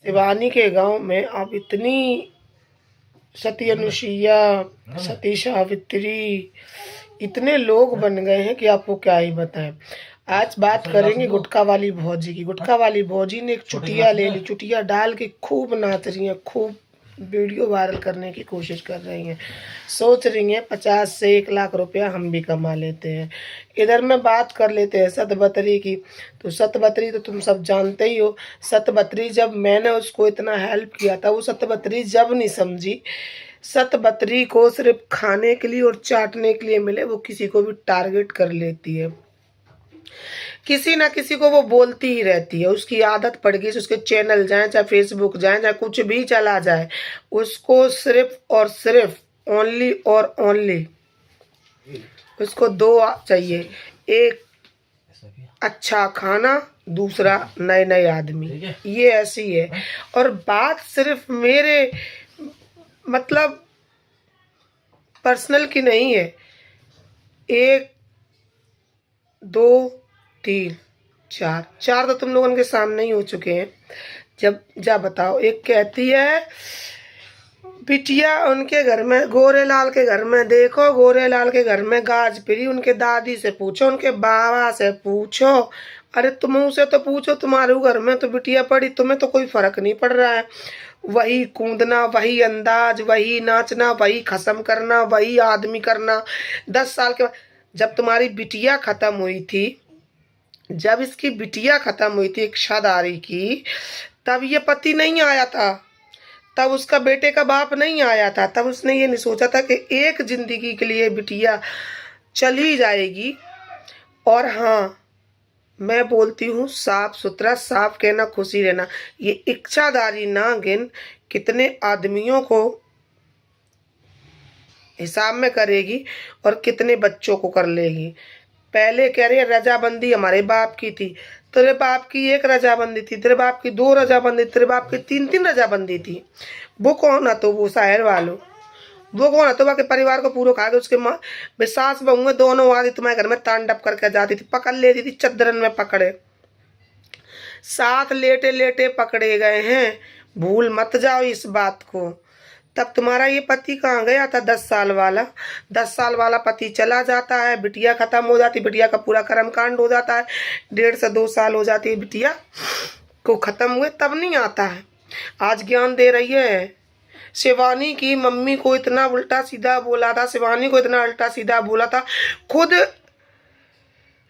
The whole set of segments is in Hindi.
शिवानी के गांव में अब इतनी सती अनुसुईया, सती सावित्री, इतने लोग बन गए हैं कि आपको क्या ही बताएं। आज बात करेंगे गुटखा वाली भौजी की। गुटखा वाली भौजी ने एक चुटिया ले ली, चुटिया डाल के खूब नाच रही हैं, खूब वीडियो वायरल करने की कोशिश कर रही हैं। सोच रही हैं 50 से 1 लाख रुपया हम भी कमा लेते हैं। इधर में बात कर लेते हैं सतबतरी की। तो सतबतरी तो तुम सब जानते ही हो। सतबतरी जब मैंने उसको इतना हेल्प किया था, वो सतबतरी जब नहीं समझी। सतबतरी को सिर्फ खाने के लिए और चाटने के लिए मिले, वो किसी को भी टारगेट कर लेती है। किसी ना किसी को वो बोलती ही रहती है। उसकी आदत पड़ गई, उसके चैनल जाए, चाहे फेसबुक जाए, चाहे कुछ भी चला जाए, उसको सिर्फ और सिर्फ ओनली और ओनली उसको 2 चाहिए। एक अच्छा खाना, दूसरा नए नए आदमी। ये ऐसी है। और बात सिर्फ मेरे मतलब पर्सनल की नहीं है। 1 2 3 4 तो तुम लोगों के सामने ही हो चुके हैं। जब जा बताओ। एक कहती है बिटिया उनके घर में, गोरेलाल के घर में देखो, गोरेलाल के घर में गाज पिरी, उनके दादी से पूछो, उनके बाबा से पूछो। अरे तुम से तो पूछो, तुम्हारे घर में तो बिटिया पड़ी, तुम्हें तो कोई फर्क नहीं पड़ रहा है। वही कूदना, वही अंदाज, वही नाचना, वही खत्म करना, वही आदमी करना। 10 साल के बाद जब तुम्हारी बिटिया खत्म हुई थी, जब इसकी बिटिया खत्म हुई थी एक शादारी की, तब ये पति नहीं आया था, तब उसका बेटे का बाप नहीं आया था, तब उसने ये नहीं सोचा था कि एक जिंदगी के लिए बिटिया चली जाएगी। और हाँ, मैं बोलती हूँ साफ सुथरा, साफ कहना, खुशी रहना। ये इच्छाधारी नागिन कितने आदमियों को हिसाब में करेगी और कितने बच्चों को कर लेगी। पहले कह रही है रजाबंदी हमारे बाप की थी। तेरे बाप की 1 रजाबंदी थी, तेरे बाप की 2 रजाबंदी, तेरे बाप की 3-3 रजाबंदी थी। वो कौन है? तो वो शहर वालों। वो कौन है? तो बाकी परिवार को पूरा खा के उसके माँ सास बहू दोनों आदि तुम्हारे घर में तांडव करके जाती थी, पकड़ लेती थी, चद्दरन में पकड़े, साथ लेटे लेटे पकड़े गए हैं। भूल मत जाओ इस बात को। तब तुम्हारा ये पति कहाँ गया था? 10 साल वाला। 10 साल वाला पति चला जाता है, बिटिया खत्म हो जाती, बिटिया का पूरा कर्म कांड हो जाता है। 1.5 से 2 साल हो जाती है बिटिया को खत्म हुए, तब नहीं आता है। आज ज्ञान दे रही है। शिवानी की मम्मी को इतना उल्टा सीधा बोला था, शिवानी को इतना उल्टा सीधा बोला था। खुद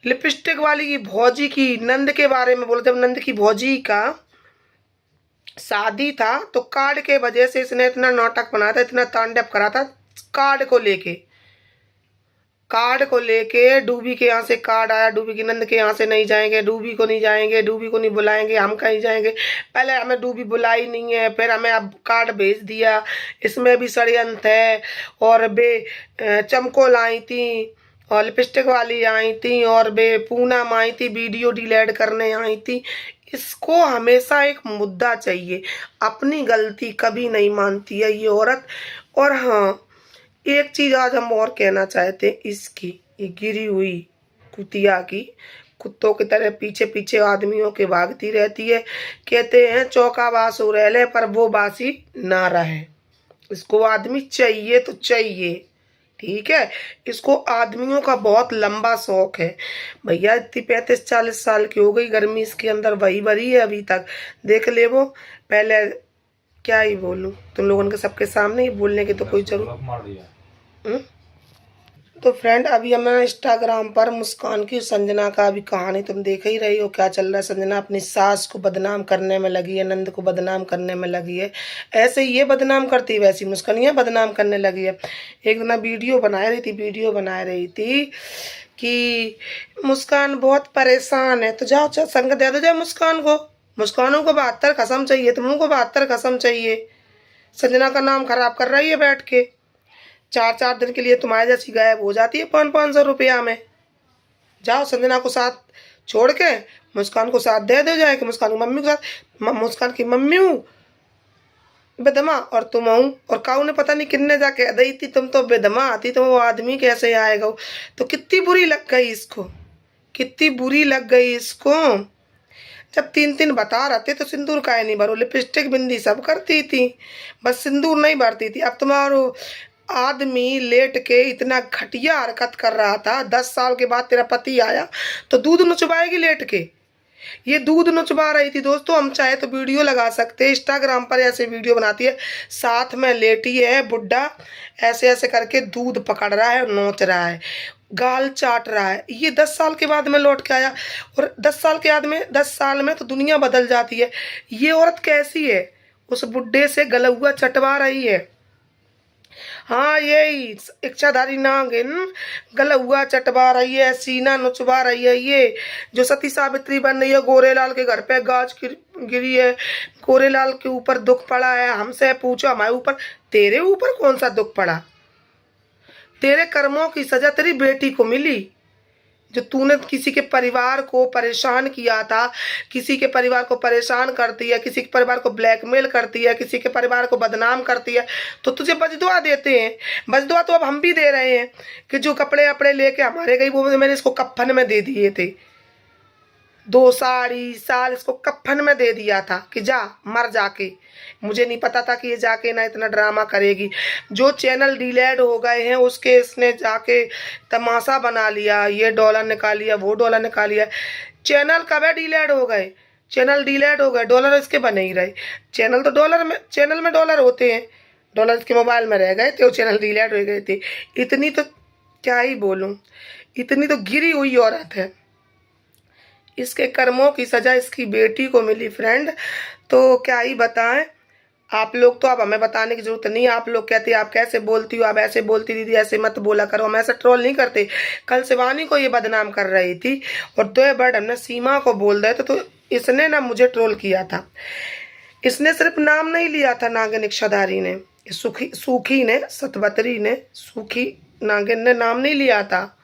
लिपस्टिक वाली की भौजी की नंद के बारे में बोला। जब नंद की भौजी का शादी था तो कार्ड के वजह से इसने इतना नाटक बनाया था, इतना तांडव करा था। कार्ड को लेके डूबी के यहाँ से कार्ड आया, डूबी की नंद के यहाँ से नहीं जाएंगे, डूबी को नहीं जाएंगे, डूबी को नहीं बुलाएंगे, हम कहीं जाएंगे। पहले हमें डूबी बुलाई नहीं है, फिर हमें अब कार्ड भेज दिया। इसमें भी षड्यंत्र है। और चमकोल आई थी और लिपस्टिक वाली आई थी और पूनम आई थी, वीडियो डिलीट करने आई थी। इसको हमेशा एक मुद्दा चाहिए, अपनी गलती कभी नहीं मानती है ये औरत। और हाँ, एक चीज आज हम और कहना चाहते हैं, इसकी ये गिरी हुई कुतिया की, कुत्तों की तरह पीछे पीछे आदमियों के भागती रहती है। कहते हैं चौका बास हो रहे पर वो बासी ना रहे। इसको आदमी चाहिए तो चाहिए, ठीक है। इसको आदमियों का बहुत लंबा शौक है। भैया इतनी 35-40 साल की हो गई, गर्मी इसके अंदर वही भरी है अभी तक। देख ले वो पहले, क्या ही बोलूं तुम लोगों के सबके सामने ही बोलने की तो कोई जरूरत। तो फ्रेंड, अभी हमें इंस्टाग्राम पर मुस्कान की संजना का अभी कहानी तुम देख ही रही हो क्या चल रहा है। संजना अपनी सास को बदनाम करने में लगी है, नंद को बदनाम करने में लगी है। ऐसे ये बदनाम करती है, वैसी मुस्कानियाँ बदनाम करने लगी है। एक दिन वीडियो बना रही थी कि मुस्कान बहुत परेशान है, तो जाओ संग दे दो जाए मुस्कान को। मुस्कानों को 72 कसम चाहिए, तुमको 72 कसम चाहिए। संजना का नाम खराब कर रही है बैठ के। 4-4 दिन के लिए तुम्हारे जैसी गायब हो जाती है 500-500 रुपया में। जाओ संजना को साथ छोड़ के मुस्कान को साथ दे दो जाए कि मुस्कान की मम्मी के साथ। मुस्कान की मम्मी हूँ बेदमा और तुम हूँ, और काऊ ने पता नहीं किन्ने जाके दी थी, तुम तो बेदमा आती तो वो आदमी कैसे आएगा। तो कितनी बुरी लग गई इसको, कितनी बुरी लग गई इसको। जब 3-3 बता रहते तो सिंदूर काहे नहीं भरो, लिपस्टिक बिंदी सब करती थी, बस सिंदूर नहीं भरती थी। अब तुम्हारो आदमी लेट के इतना घटिया हरकत कर रहा था, 10 साल के बाद तेरा पति आया तो दूध नुचवाएगी लेट के, ये दूध नुचवा रही थी। दोस्तों हम चाहे तो वीडियो लगा सकते हैं, इंस्टाग्राम पर ऐसे वीडियो बनाती है, साथ में लेटी है बुड्ढा, ऐसे ऐसे करके दूध पकड़ रहा है, नोच रहा है, गाल चाट रहा है। ये 10 साल के बाद में लौट के आया, और 10 साल में तो दुनिया बदल जाती है। ये औरत कैसी है, उस बुड्ढे से गलुआ चटवा रही है। हाँ यही इच्छाधारी नागिन गलुआ चटवा रही है, सीना नुचवा रही है। ये जो सती सावित्री बन रही है, गोरेलाल के घर पे गाज गिरी है, गोरेलाल के ऊपर दुख पड़ा है, हमसे पूछो हमारे ऊपर, तेरे ऊपर कौन सा दुख पड़ा? तेरे कर्मों की सजा तेरी बेटी को मिली, जो तूने किसी के परिवार को परेशान किया था, किसी के परिवार को परेशान करती है, किसी के परिवार को ब्लैकमेल करती है, किसी के परिवार को बदनाम करती है, तो तुझे बजदुआ देते हैं। बजदुआ तो अब हम भी दे रहे हैं कि जो कपड़े वपड़े लेके हमारे गई, वो मैंने इसको कफन में दे दिए थे, 2 साड़ी साल इसको कफन में दे दिया था कि जा मर जाके। मुझे नहीं पता था कि ये जाके ना इतना ड्रामा करेगी। जो चैनल डिलीट हो गए हैं उसके इसने जाके तमाशा बना लिया, ये डॉलर निकाल लिया, वो डॉलर निकाल लिया। चैनल कब है डिलीट हो गए? चैनल डिलीट हो गए, डॉलर इसके बने ही रहे। चैनल तो डॉलर में, चैनल में डॉलर होते हैं, डॉलर इसके मोबाइल में रह गए थे, वो चैनल डिलीट हो गए थे। इतनी तो क्या ही बोलूँ, इतनी तो गिरी हुई औरत है। इसके कर्मों की सजा इसकी बेटी को मिली फ्रेंड। तो क्या ही बताएं आप लोग, तो अब हमें बताने की जरूरत नहीं है। आप लोग कहते हैं आप कैसे बोलती हो, आप ऐसे बोलती दीदी, ऐसे मत बोला करो। हम ऐसा ट्रोल नहीं करते। कल शिवानी को ये बदनाम कर रही थी और 2 वर्ड हमने सीमा को बोल दिए थे, तो इसने ना मुझे ट्रोल किया था। इसने सिर्फ नाम नहीं लिया था नागिन इच्छाधारी ने, सूखी ने, सतवतरी ने, सूखी नागिन ने नाम नहीं लिया था,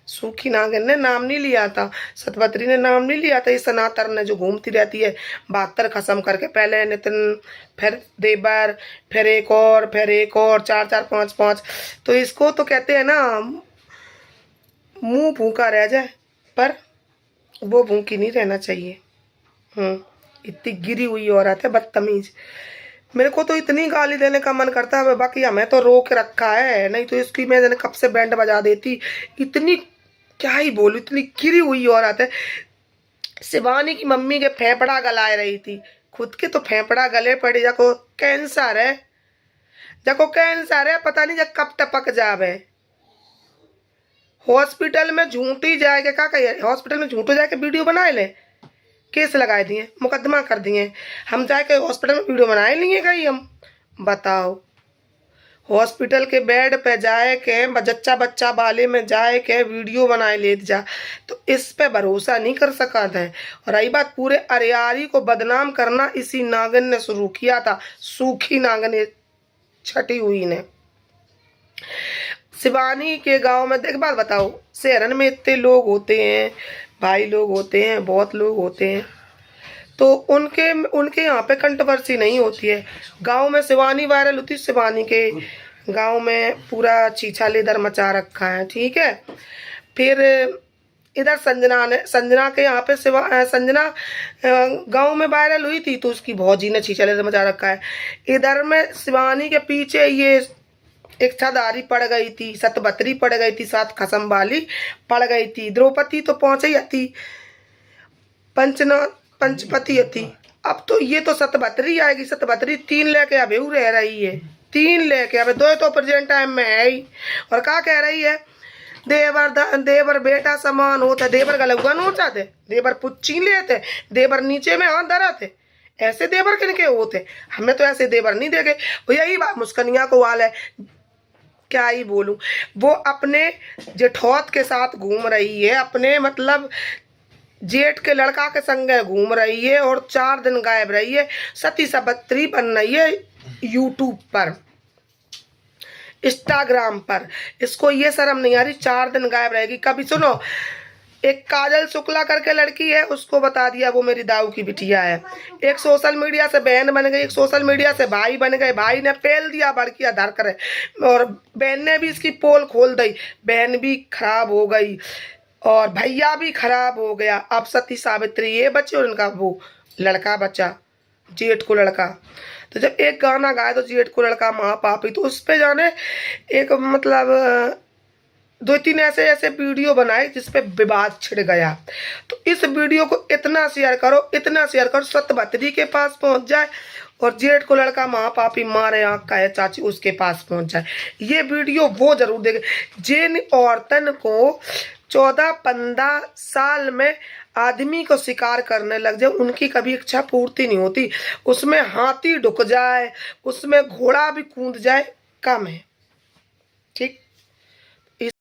सूखी नागिन ने नाम नहीं लिया था, सतवतरी ने नाम नहीं लिया था। इस सनातर ने जो घूमती रहती है 72 खत्म करके, पहले नितिन, फिर देवर, फिर एक और, फिर एक और, 4-4, 5-5। तो इसको तो कहते हैं ना मुंह भूखा रह जाए, पर वो भूखी नहीं रहना चाहिए। इतनी गिरी हुई औरत है, बदतमीज। मेरे को तो इतनी गाली देने का मन करता है, बाकी हमें तो रोक रखा है, नहीं तो इसकी मैं कब से बैंड बजा देती। इतनी क्या ही बोलूं, इतनी गिरी हुई औरत है। शिवानी की मम्मी के फेफड़ा गलाए रही थी, खुद के तो फेफड़ा गले पड़े। जाको कैंसर है, जाको कैंसर है, पता नहीं जब कब टपक जावे। हॉस्पिटल में झूठी जाएगा, क्या कहिए, हॉस्पिटल में झूठो जाके वीडियो बनाए ले, केस लगाए दिए, मुकदमा कर दिए। हम जाके हॉस्पिटल में वीडियो बनाए लिए कहीं हम, बताओ। हॉस्पिटल के बेड पे जाए के, जच्चा बच्चा वाले में जाए के वीडियो बनाए ले जा, तो इस पे भरोसा नहीं कर सका था। और रही बात पूरे अरियारी को बदनाम करना, इसी नागिन ने शुरू किया था, सूखी नागिन छटी हुई ने। शिवानी के गांव में देख, बात बताओ, शहरन में इतने लोग होते हैं, भाई लोग होते हैं, बहुत लोग होते हैं, तो उनके यहाँ पे कंट्रोवर्सी नहीं होती है। गांव में शिवानी वायरल होती है, शिवानी के गांव में पूरा चीछा लेदर मचा रखा है, ठीक है। फिर इधर संजना के यहाँ पे संजना गांव में वायरल हुई थी, तो उसकी भौजी ने चीछा लेदर मचा रखा है। इधर में शिवानी के पीछे ये इच्छाधारी पड़ गई थी, सतवतरी पड़ गई थी, साथ खसम वाली पड़ गई थी, द्रौपदी तो पहुंच ही थी, पंचपति थी। अब तो ये तो सतवतरी आएगी, सतवतरी 3 लेके अभी रह रही है, 3 लेके, अब 2 तो प्रेजेंट टाइम में है ही। और क्या कह रही है, देवर बेटा समान होता, देवर गलुआ नोचाते, देवर पुच्ची लेते, देवर नीचे में हाथ धराते, ऐसे देवर किनके होते? हमें तो ऐसे देवर नहीं देखे। यही बात मुस्कनिया को वाल है, क्या ही बोलूं। वो अपने जेठौत के साथ घूम रही है, अपने मतलब जेठ के लड़का के संग घूम रही है, और 4 दिन गायब रही है, सती सावित्री बन रही है यूट्यूब पर, इंस्टाग्राम पर। इसको ये शर्म नहीं आ रही, 4 दिन गायब रहेगी। कभी सुनो, एक काजल शुक्ला करके लड़की है, उसको बता दिया वो मेरी दाऊ की बिटिया है। एक सोशल मीडिया से बहन बन गई, एक सोशल मीडिया से भाई बन गए, भाई ने पेल दिया बड़किया धर कर, और बहन ने भी इसकी पोल खोल दी, बहन भी खराब हो गई। और भैया भी खराब हो गया। अब सती सावित्री ये बच्चे और इनका वो लड़का बच्चा, जेठ को लड़का। तो जब एक गाना गाए तो जेठ को लड़का माँ पापी, तो उस पे जाने एक मतलब 2-3 ऐसे ऐसे वीडियो बनाए जिसपे विवाद छिड़ गया। तो इस वीडियो को इतना शेयर करो, इतना शेयर करो, सतभद्री के पास पहुंच जाए और जेठ को लड़का माँ पापी मारे आँख का है चाची उसके पास पहुंच जाए। ये वीडियो वो जरूर देखे जिन औरतन को 14-15 साल में आदमी को शिकार करने लग जाए, उनकी कभी इच्छा पूर्ति नहीं होती। उसमें हाथी ढुक जाए, उसमें घोड़ा भी कूद जाए, कम है।